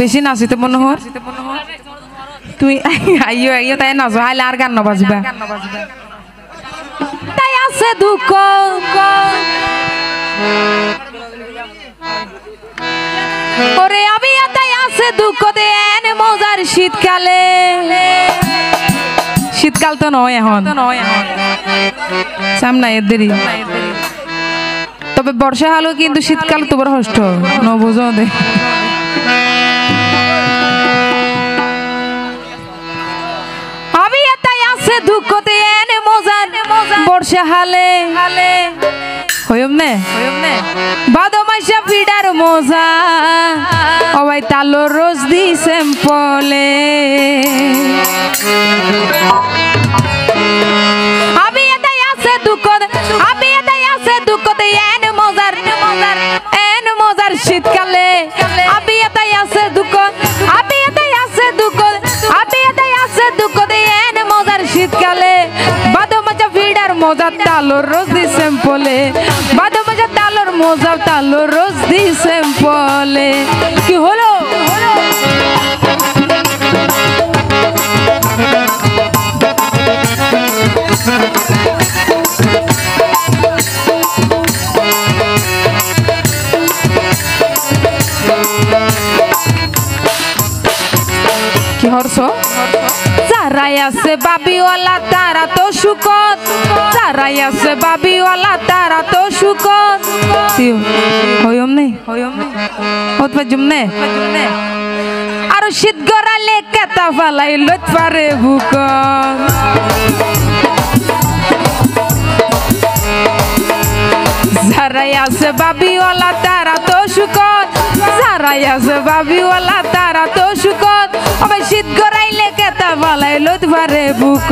বেশি নাচিতে মনে হয় তুই আইও আইও তাই নাচো হাইলে আর গান বাজবা তাই আছে দুঃখ ওরে আমি তাই আছে দুঃখ দেন মজার শীতকালে শীতকাল তো নয় এখন সামনে এদেরই তবে বর্ষা হলো কিন্তু শীতকাল তো বড় কষ্ট নবুঝো দে আমি তাই আছে দুঃখ দেন মজার বর্ষা হালে হইম নে বাদো মাসা পিডার মজা ওই তালো রোজ দি স্যাম্পলে আমি এটাই আছে দুঃখ আমি এটাই আছে দুঃখ এন মজার শীতকালে আমি এটাই আছে দুঃখ আমি এটাই আছে দুঃখ আমি এটাই আছে দুঃখ এন মজার শীতকালে বাদো মাসা পিডার মজা তালো রোজ দি স্যাম্পলে বাদো মাসা তালোর মজা তালো রোজ দি স্যাম্পলে কি হলো কি হরছো যারাই আছে বাবিওয়ালা তারা তো সুখত যারাই আছে বাবিওয়ালা তারা তো সুখত হইম নে হত পাজুম নে আর শীত গড়ালে কেতা ফালাই লইত পারে বুক যারাই আছে বাবিওয়ালা তারা তো সুখত যারাই আছে বাবিওয়ালা তারা তো সুখত ওই শীত গড়াইলে কেতা ফালাই লইত পারে বুক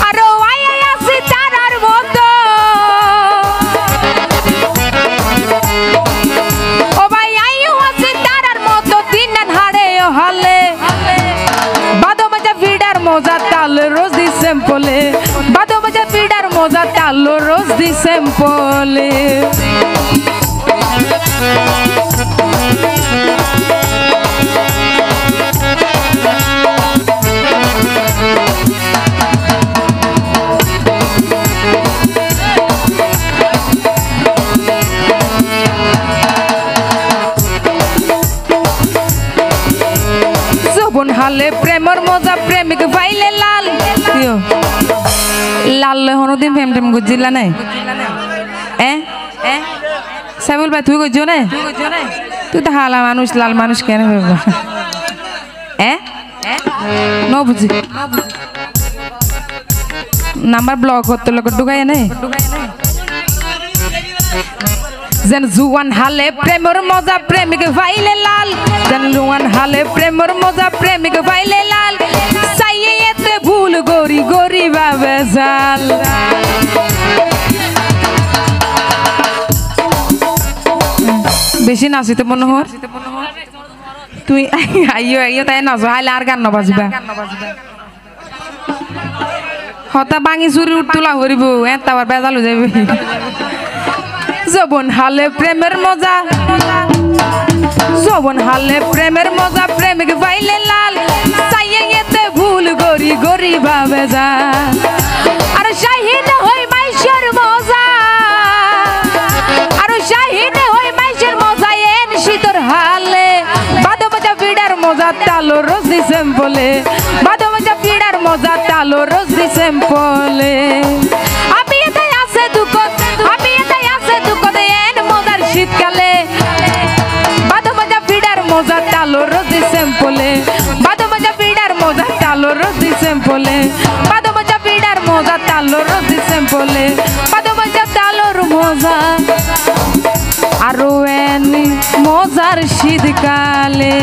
আর আই আছে তারার মতো ও ভাই আইও আছে তারার মতো দিন হাড়ে হালে বাদো মজা ভিড়ার মজা তাল রোজ দি স্যাম্পলে বাদো মজা ভিড়ার মজা তাল রোজ দি স্যাম্পলে হালে প্রেমর মজা প্রেমিক পাইলে লাল লাল হনুদিন প্রেম টেম গুজিলা নাই সাইবুল ভাই তুই গজ না তুই তো হালা মানুষ লাল মানুষ কেন ন বুঝি নাম্বার ব্লক করতে লোক ঢুকাই নাই যেন জুয়ান হালে প্রেমর মজা প্রেমিক পাইলে লাল যেন জুয়ান হালে প্রেমর মজা প্রেমিক পাইলে লাল চাইয়ে এতে ভুল গরি গরি ভাবে জাল বেশি নাচিতে মনে হয় তুই আইও আইও তাই নাচো হাইলে আর গান বাজবা হতা ভাঙি চুরি উঠতোলা হরিব এটা আবার বেজাল হয়ে যাবে যৌবন হালে প্রেমের মজা যৌবন হালে প্রেমের মজা প্রেমিক পাইলে লাল চাইয়ে এতে ভুল গরি গরি ভাবে যা আর শাহিন হই মাইশের মজা আর শাহিন হই মাইশের মজা এন শীতর হালে বাদো মজা ভিড়ার মজা তালো রোজ দি স্যাম্পলে বাদো মজা ভিড়ার মজা তালো রোজ দি স্যাম্পলে আমি এটাই আছে দুঃখ আমি এটাই আছে দুঃখ দেন মজার শীতকালে বাদো মজা ভিড়ার মজা তালো রোজ দি স্যাম্পলে বাদো মজা ভিড়ার মজা তালো রোজ দি স্যাম্পলে বাদো মজা ভিড়ার মজা তালো রোজ দি স্যাম্পলে বাদো মজা তালোর মজা আরো এন মজার শীতকালে